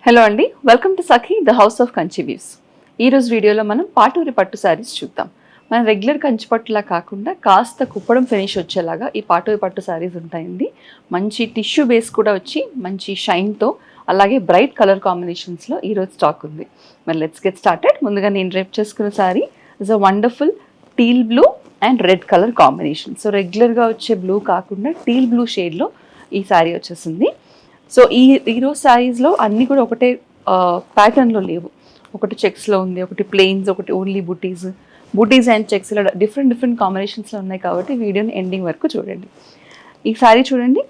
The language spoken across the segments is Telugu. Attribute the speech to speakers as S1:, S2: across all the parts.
S1: హలో అండి, welcome to Sakhi the house of Kanchi weaves. ఈరోజు వీడియోలో మనం పాటూరి పట్టు శారీస్ చూద్దాం. మన రెగ్యులర్ కంచి పట్టులా కాకుండా కాస్త కుప్పడం ఫినిష్ వచ్చేలాగా ఈ పాటూరి పట్టు శారీస్ ఉంటాయండి. మంచి టిష్యూ బేస్ కూడా వచ్చి మంచి షైన్తో అలాగే బ్రైట్ కలర్ కాంబినేషన్స్లో ఈరోజు స్టాక్ ఉంది. మరి లెట్స్ గెట్ స్టార్టెడ్. ముందుగా నేను రేప్ చేసుకున్న sari is a wonderful teal blue and red colour combination. So రెగ్యులర్గా వచ్చే బ్లూ కాకుండా టీల్ బ్లూ షేడ్లో ఈ శారీ వచ్చేసింది. సో ఈరోజు శారీస్లో అన్నీ కూడా ఒకటే ప్యాటర్న్లో లేవు. ఒకటి చెక్స్లో ఉంది, ఒకటి ప్లెయిన్స్, ఒకటి ఓన్లీ బుటీస్ అండ్ చెక్స్ ఇలా డిఫరెంట్ కాంబినేషన్స్లో ఉన్నాయి. కాబట్టి వీడియోని ఎండింగ్ వరకు చూడండి. ఈ శారీ చూడండి,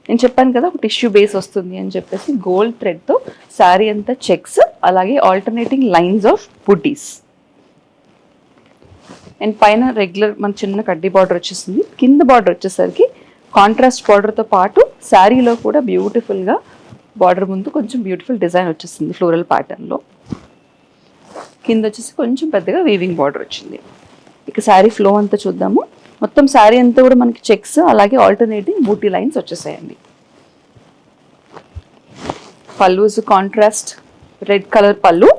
S1: నేను చెప్పాను కదా ఒక టిష్యూ బేస్ వస్తుంది అని చెప్పేసి గోల్డ్ థ్రెడ్తో శారీ అంతా చెక్స్ అలాగే alternating lines of buttis and పైన రెగ్యులర్ మన చిన్న కడ్డీ బార్డర్ వచ్చేసింది. కింద బార్డర్ వచ్చేసరికి కాంట్రాస్ట్ బార్డర్తో పాటు శారీలో కూడా బ్యూటిఫుల్గా బార్డర్ ముందు కొంచెం బ్యూటిఫుల్ డిజైన్ వచ్చేసింది ఫ్లోరల్ ప్యాటర్న్లో. కింద వచ్చేసి కొంచెం పెద్దగా వీవింగ్ బార్డర్ వచ్చింది. ఇక శారీ ఫ్లో అంతా చూద్దాము. మొత్తం శారీ అంతా కూడా మనకి చెక్స్ అలాగే ఆల్టర్నేటింగ్ బూటీ లైన్స్ వచ్చేసాయండి. పళ్ళు ఇస్ కాంట్రాస్ట్ రెడ్ కలర్ పళ్ళు,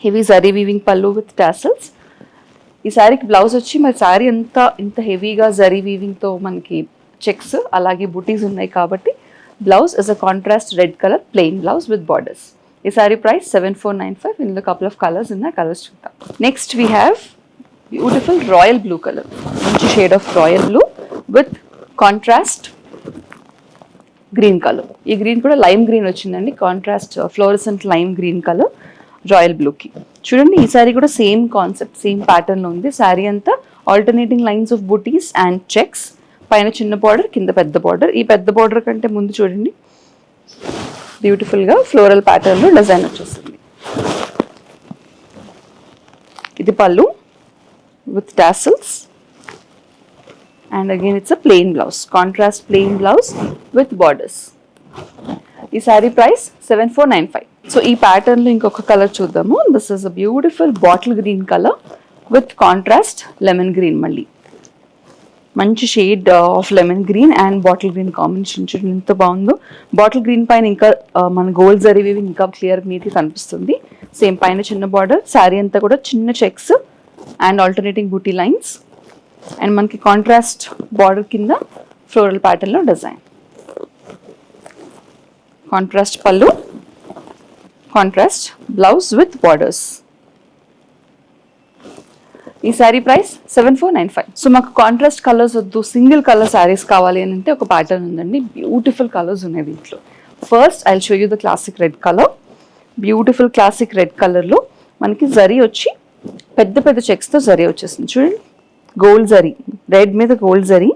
S1: హెవీ జరీ వీవింగ్ పళ్ళు విత్ టాసల్స్. ఈ శారీకి బ్లౌజ్ వచ్చి మరి శారీ అంతా ఇంత హెవీగా జరీ వీవింగ్తో మనకి చెక్స్ అలాగే బుటీస్ ఉన్నాయి కాబట్టి blouse is a contrast red colour plain blouse with borders. ఈ శారీ ప్రైస్ 7495. ఇందులో కపుల్ ఆఫ్ కలర్స్ ఉన్నాయి, కలర్స్ చూద్దాం. Next we have beautiful royal blue colour, మంచి shade of royal blue with contrast green colour. ఈ గ్రీన్ కూడా లైమ్ గ్రీన్ వచ్చిందండి, contrast fluorescent lime green colour royal బ్లూకి. చూడండి ఈ శారీ కూడా సేమ్ కాన్సెప్ట్ సేమ్ ప్యాటర్న్లో ఉంది. శారీ అంతా alternating lines of buttis and checks, పైన చిన్న బార్డర్ కింద పెద్ద బార్డర్. ఈ పెద్ద బార్డర్ కంటే ముందు చూడండి బ్యూటిఫుల్గా ఫ్లోరల్ ప్యాటర్న్లో డిజైన్ వచ్చేస్తుంది. ఇది పళ్ళు with tassels and again it's a plain blouse, contrast plain blouse with borders. ఈ శారీ ప్రైస్ 7495. సో ఈ ప్యాటర్న్లో ఇంకొక కలర్ చూద్దాము. This is a beautiful bottle green colour with contrast lemon green. మళ్ళీ మంచి shade of lemon green and bottle green combination చూడండి ఎంత బాగుందో. బాటిల్ గ్రీన్ పైన ఇంకా మన గోల్డ్ జరీ వీవింగ్ ఇంకా క్లియర్ నీట్గా కనిపిస్తుంది. సేమ్ పైన చిన్న బార్డర్, శారీ అంతా కూడా చిన్న checks and alternating buti lines and మనకి కాంట్రాస్ట్ బార్డర్ కింద ఫ్లోరల్ ప్యాటర్న్లో design. Contrast pallu, contrast blouse with borders. ఈ శారీ ప్రైస్ 7495. సో మాకు కాంట్రాస్ట్ కలర్స్ వద్దు, సింగిల్ కలర్ శారీస్ కావాలి అని అంటే ఒక ప్యాటర్న్ ఉందండి. బ్యూటిఫుల్ కలర్స్ ఉన్నాయి దీంట్లో. First I show you the classic red colour. Beautiful classic red కలర్లో మనకి జరీ వచ్చి పెద్ద పెద్ద చెక్స్తో జరీ వచ్చేసింది. చూడండి గోల్డ్ జరీ, రెడ్ మీద గోల్డ్ జరీ,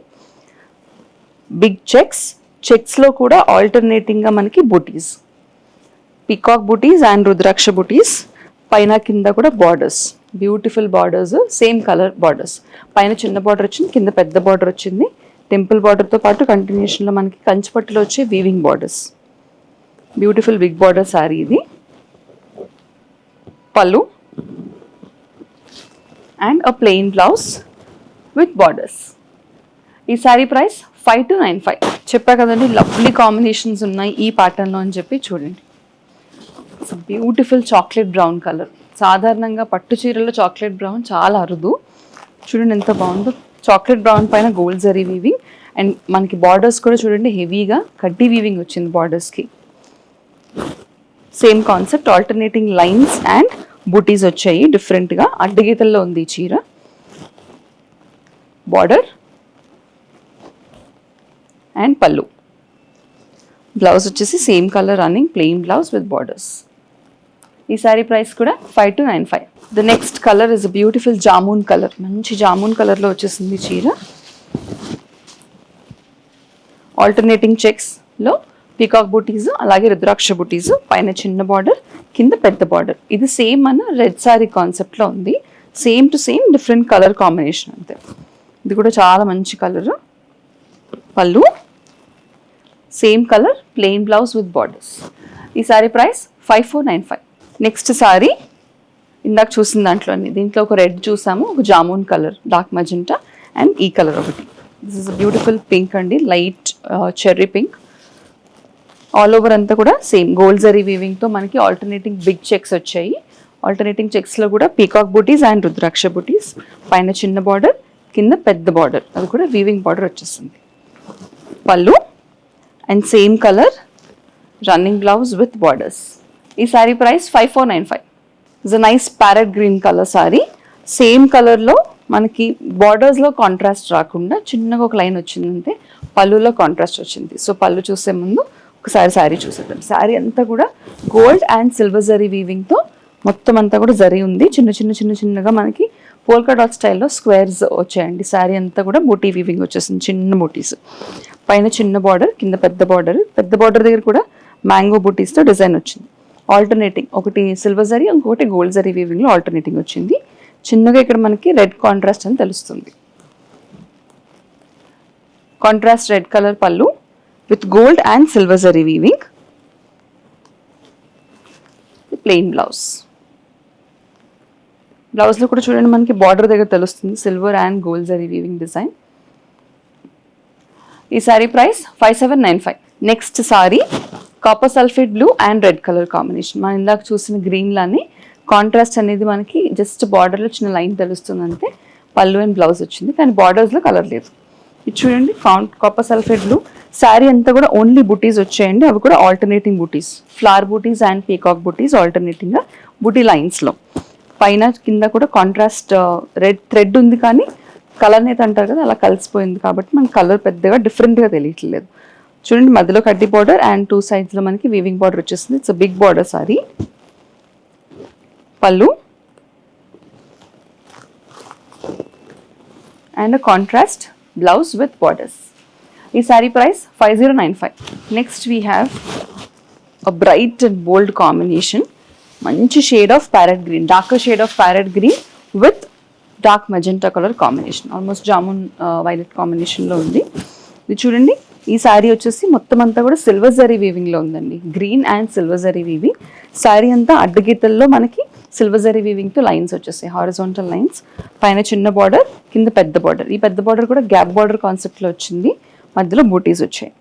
S1: బిగ్ చెక్స్, చెక్స్లో కూడా ఆల్టర్నేటింగ్గా మనకి బూటీస్, పీకాక్ బూటీస్ అండ్ రుద్రాక్ష బూటీస్, పైన కింద కూడా borders, beautiful borders, same colour borders. పైన చిన్న బార్డర్ వచ్చింది, కింద పెద్ద బార్డర్ వచ్చింది. టెంపుల్ బార్డర్తో పాటు కంటిన్యూషన్లో మనకి కంచిపట్టులో వచ్చే weaving borders. Beautiful big border sari ఇది. పళ్ళు and a plain blouse with borders. ఈ శారీ ప్రైస్ 5295. చెప్పా కదండి లవ్లీ కాంబినేషన్స్ ఉన్నాయి ఈ ప్యాటర్న్లో అని చెప్పి. చూడండి it's beautiful chocolate brown colour. సాధారణంగా పట్టు చీరలో చాక్లెట్ బ్రౌన్ చాలా అరుదు. చూడండి ఎంత బాగుందో. చాక్లెట్ బ్రౌన్ పైన గోల్డ్ జరీ వీవింగ్ అండ్ మనకి బార్డర్స్ కూడా చూడండి హెవీగా కడ్డీ వీవింగ్ వచ్చింది బార్డర్స్కి. Same concept alternating lines and బూటీస్ వచ్చాయి డిఫరెంట్గా. అడ్డగీతల్లో ఉంది ఈ చీర. బార్డర్ అండ్ పళ్ళు, బ్లౌజ్ వచ్చేసి same colour running plain blouse with borders. ఈ శారీ ప్రైస్ కూడా 5295. The next colour is beautiful jamun colour. మంచి జామూన్ కలర్లో వచ్చేసింది చీర. ఆల్టర్నేటింగ్ చెక్స్లో పీకాక్ బూటీస్ అలాగే రుద్రాక్ష బూటీస్, పైన చిన్న బార్డర్ కింద పెద్ద బార్డర్. ఇది సేమ్ అన్న రెడ్ శారీ కాన్సెప్ట్లో ఉంది. Same to same different colour combination అంతే. ఇది కూడా చాలా మంచి కలర్. పళ్ళు same colour plain blouse with borders. ఈ శారీ ప్రైస్ 5495. నెక్స్ట్ శారీ ఇందాక చూసిన దాంట్లోని దీంట్లో ఒక రెడ్ చూసాము, ఒక jamun colour, dark magenta and ఈ కలర్ ఒకటి. This is a beautiful pink అండి, light cherry pink. All over అంతా కూడా సేమ్ గోల్డ్ జరీ వీవింగ్తో మనకి ఆల్టర్నేటింగ్ బిగ్ చెక్స్ వచ్చాయి. ఆల్టర్నేటింగ్ చెక్స్లో కూడా పీకాక్ బూటీస్ అండ్ రుద్రాక్ష బూటీస్, పైన చిన్న బార్డర్, కింద పెద్ద బార్డర్, అది కూడా వీవింగ్ బార్డర్ వచ్చేస్తుంది. Pallu and same colour running blouse with borders. ఈ sari price 5495. It's a nice parrot green colour sari. Same కలర్లో మనకి బార్డర్స్లో కాంట్రాస్ట్ రాకుండా చిన్నగా ఒక లైన్ వచ్చిందంటే పళ్ళులో కాంట్రాస్ట్ వచ్చింది. సో పళ్ళు చూసే ముందు ఒకసారి శారీ చూసేద్దాం. శారీ అంతా కూడా గోల్డ్ అండ్ సిల్వర్ జరీ వీవింగ్తో మొత్తం అంతా కూడా జరీ ఉంది. చిన్నగా మనకి పోల్కా డాట్ స్టైల్లో స్క్వేర్స్ వచ్చాయండి. శారీ అంతా కూడా బూటీ వీవింగ్ వచ్చేసింది, చిన్న బూటీస్. పైన చిన్న బార్డర్, కింద పెద్ద బార్డర్ దగ్గర కూడా మ్యాంగో బూటీస్తో డిజైన్ వచ్చింది. ఆల్టర్నేటింగ్, ఒకటి సిల్వర్ జరీ, ఇంకొకటి గోల్డ్ జరీ వీవింగ్లో ఆల్టర్నేటింగ్ వచ్చింది. చిన్నగా ఇక్కడ మనకి రెడ్ కాంట్రాస్ట్ అని తెలుస్తుంది. Contrast red colour pallu with gold and silver zari weaving. Plain blouse. బ్లౌజ్లో కూడా చూడండి మనకి బార్డర్ దగ్గర తెలుస్తుంది silver and gold zari weaving design. ఈ sari price 5795. Next sari copper sulphate blue and red colour combination. మనం ఇందాక చూసిన గ్రీన్ లానే కాంట్రాస్ట్ అనేది మనకి జస్ట్ బార్డర్లో చిన్న లైన్ తెలుస్తుంది అంతే. పళ్ళు అండ్ బ్లౌజ్ వచ్చింది, కానీ బార్డర్స్లో కలర్ లేదు. ఇది చూడండి కాపర్ సల్ఫేట్ బ్లూ. శారీ అంతా కూడా ఓన్లీ బూటీస్ వచ్చాయండి, అవి కూడా ఆల్టర్నేటింగ్ బూటీస్, ఫ్లవర్ బూటీస్ అండ్ పీకాక్ బూటీస్ ఆల్టర్నేటింగ్గా బూటీ లైన్స్లో. పైన కింద కూడా కాంట్రాస్ట్ రెడ్ థ్రెడ్ ఉంది, కానీ కలర్ అనేది అంటారు కదా అలా కలిసిపోయింది కాబట్టి మనకి కలర్ పెద్దగా డిఫరెంట్గా తెలియట్లేదు. చూడండి మధ్యలో కడ్డీ బార్డర్ అండ్ టూ సైడ్స్లో మనకి వీవింగ్ బార్డర్ వచ్చేస్తుంది. It's big border sari. Pallu and contrast blouse with borders. ఈ sari price 5095. Next we have a bright and bold combination. మంచి shade of parrot green, darker shade of parrot green with dark magenta colour combination, almost jamun violet కాంబినేషన్లో ఉంది. ఇది చూడండి, ఈ శారీ వచ్చేసి మొత్తం అంతా కూడా సిల్వర్ జరీ వీవింగ్లో ఉందండి. Green and silver zari weaving. Sari అంతా అడ్డగీతల్లో మనకి సిల్వర్ జరీ వీవింగ్తో లైన్స్ వచ్చేసాయి, హారిజాంటల్ లైన్స్. పైన చిన్న బార్డర్, కింద పెద్ద బార్డర్. ఈ పెద్ద బార్డర్ కూడా గ్యాప్ బార్డర్ కాన్సెప్ట్లో వచ్చింది, మధ్యలో బూటీస్ వచ్చాయి.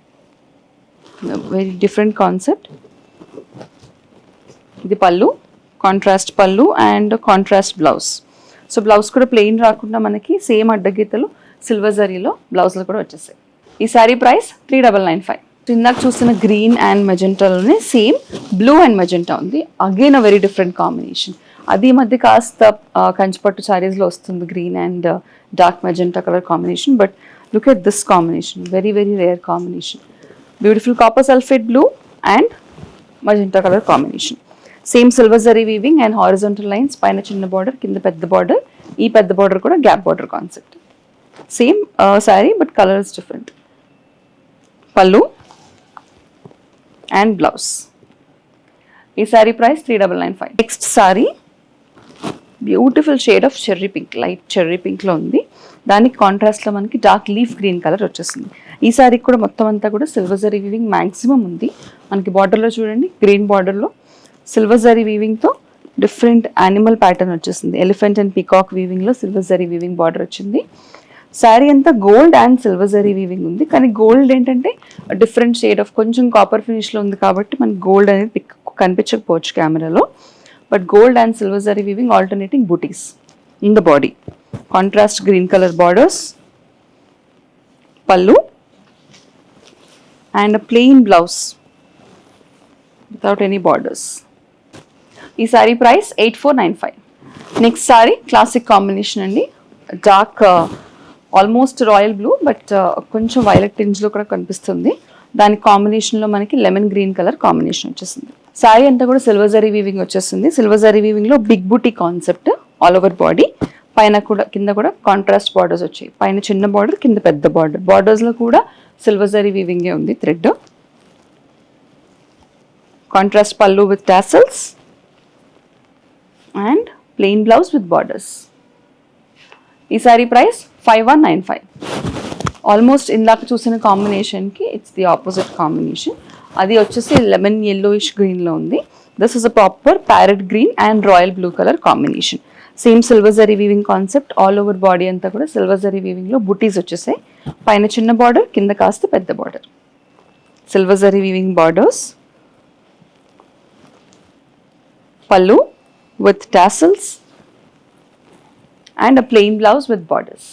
S1: Very different concept. ఇది పళ్ళు, కాంట్రాస్ట్ పళ్ళు and contrast blouse. So blouse కూడా ప్లెయిన్ రాకుండా మనకి సేమ్ అడ్డగీతలు సిల్వర్ జరీలో బ్లౌజ్లో కూడా వచ్చేసాయి. ఈ శారీ ప్రైస్ 3995. ఇందాక చూసిన గ్రీన్ అండ్ మెజెంటాలోనే సేమ్ బ్లూ అండ్ మెజెంటా ఉంది. Again a very different combination. అది ఈ మధ్య కాస్త కంచిపట్టు శారీస్లో వస్తుంది green and dark magenta colour combination. But look at this combination, very very rare combination. Beautiful copper sulphate blue and magenta colour combination. Same silver zari weaving and horizontal lines. పైన చిన్న బార్డర్, కింద పెద్ద బార్డర్. ఈ పెద్ద బార్డర్ కూడా gap border concept. Same sari but colour is different. Pallu and blouse. ఈ sari price 3995. Next sari beautiful shade of cherry pink, light cherry పింక్లో ఉంది. దానికి కాంట్రాస్ట్లో మనకి డార్క్ లీఫ్ గ్రీన్ కలర్ వచ్చేస్తుంది. ఈ శారీకి కూడా మొత్తం అంతా కూడా సిల్వర్ జరీ వీవింగ్ మ్యాక్సిమం ఉంది. మనకి బార్డర్లో చూడండి, గ్రీన్ బార్డర్లో సిల్వర్ జరీ వీవింగ్తో డిఫరెంట్ యానిమల్ ప్యాటర్న్ వచ్చేసింది. ఎలిఫెంట్ అండ్ పీకాక్ వీవింగ్లో సిల్వర్ జరీ వీవింగ్ బార్డర్ వచ్చింది. శారీ అంతా gold and silver zari weaving ఉంది, కానీ గోల్డ్ ఏంటంటే డిఫరెంట్ షేడ్ ఆఫ్ కొంచెం కాపర్ ఫినిష్లో ఉంది కాబట్టి మనకి గోల్డ్ అనేది కనిపించకపోవచ్చు కెమెరాలో. But gold and silver zari weaving alternating butis in the body. Contrast green colour borders, pallu and plain blouse without any borders. ఈ sari price 8495. Next sari classic combination అండి. Dark almost royal blue but కొంచెం వైలెట్ టింజ్లో కూడా కనిపిస్తుంది. దాని కాంబినేషన్లో మనకి లెమన్ గ్రీన్ కలర్ కాంబినేషన్ వచ్చేసింది. సారీ అంతా కూడా సిల్వర్ జరీ వీవింగ్ వచ్చేస్తుంది. సిల్వర్ జరీ వీవింగ్లో బిగ్ బూటీ కాన్సెప్ట్ ఆల్ ఓవర్ బాడీ. పైన కూడా కింద కూడా కాంట్రాస్ట్ బార్డర్స్ వచ్చాయి. పైన చిన్న బార్డర్, కింద పెద్ద బార్డర్. బార్డర్స్లో కూడా సిల్వర్ జరీ వీవింగే ఉంది థ్రెడ్. కాంట్రాస్ట్ పళ్ళు with tassels and plain blouse with borders. ఈ సారీ ప్రైస్ 5195. ఆల్మోస్ట్ ఇందాక చూసిన కాంబినేషన్కి ఇట్స్ ది ఆపోజిట్ కాంబినేషన్. అది వచ్చేసి లెమన్ yellowish గ్రీన్లో ఉంది. This is a proper parrot green and royal blue colour combination. Same silver zari weaving concept. All over body అంతా కూడా సిల్వర్ జరీ వీవింగ్లో బుటీస్ వచ్చేసాయి. పైన చిన్న బార్డర్, కింద కాస్త పెద్ద border. Silver zari weaving borders, pallu with tassels and a plain blouse with borders.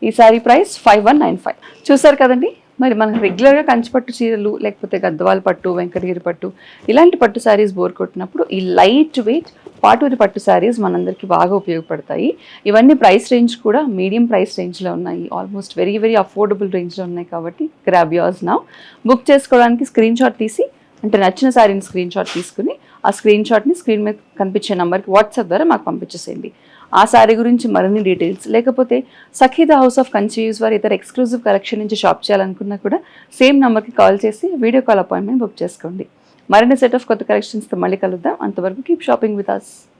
S1: ఈ సారీ ప్రైస్ 5195. చూసారు కదండి, మరి మనం రెగ్యులర్గా కంచిపట్టు చీరలు లేకపోతే గద్వాల పట్టు, వెంకటగిరి పట్టు ఇలాంటి పట్టు శారీస్ బోర్ కొట్టినప్పుడు ఈ లైట్ వెయిట్ పాటూరి పట్టు శారీస్ మనందరికీ బాగా ఉపయోగపడతాయి. ఇవన్నీ ప్రైస్ రేంజ్ కూడా మీడియం ప్రైస్ రేంజ్లో ఉన్నాయి, ఆల్మోస్ట్ వెరీ వెరీ అఫోర్డబుల్ రేంజ్లో ఉన్నాయి. కాబట్టి గ్రాబ్ యోర్స్ నౌ. బుక్ చేసుకోవడానికి స్క్రీన్ షాట్ తీసి, అంటే నచ్చిన శారీని స్క్రీన్ షాట్ తీసుకుని ఆ స్క్రీన్ షాట్ని స్క్రీన్ మీద కనిపించే నెంబర్కి వాట్సాప్ ద్వారా మాకు పంపించేసేయండి. ఆ శారీ గురించి మరిన్ని డీటెయిల్స్, లేకపోతే సఖీ ద హౌస్ ఆఫ్ కంచీవ్స్ వారి ఇతర ఎక్స్క్లూజివ్ కలెక్షన్ నుంచి షాప్ చేయాలనుకున్నా కూడా సేమ్ నెంబర్కి కాల్ చేసి వీడియో కాల్ అపాయింట్మెంట్ బుక్ చేసుకోండి. మరిన్ని సెట్ ఆఫ్ కొత్త కలెక్షన్స్తో మళ్ళీ కలుద్దాం. అంతవరకు కీప్ షాపింగ్ విత్ అస్.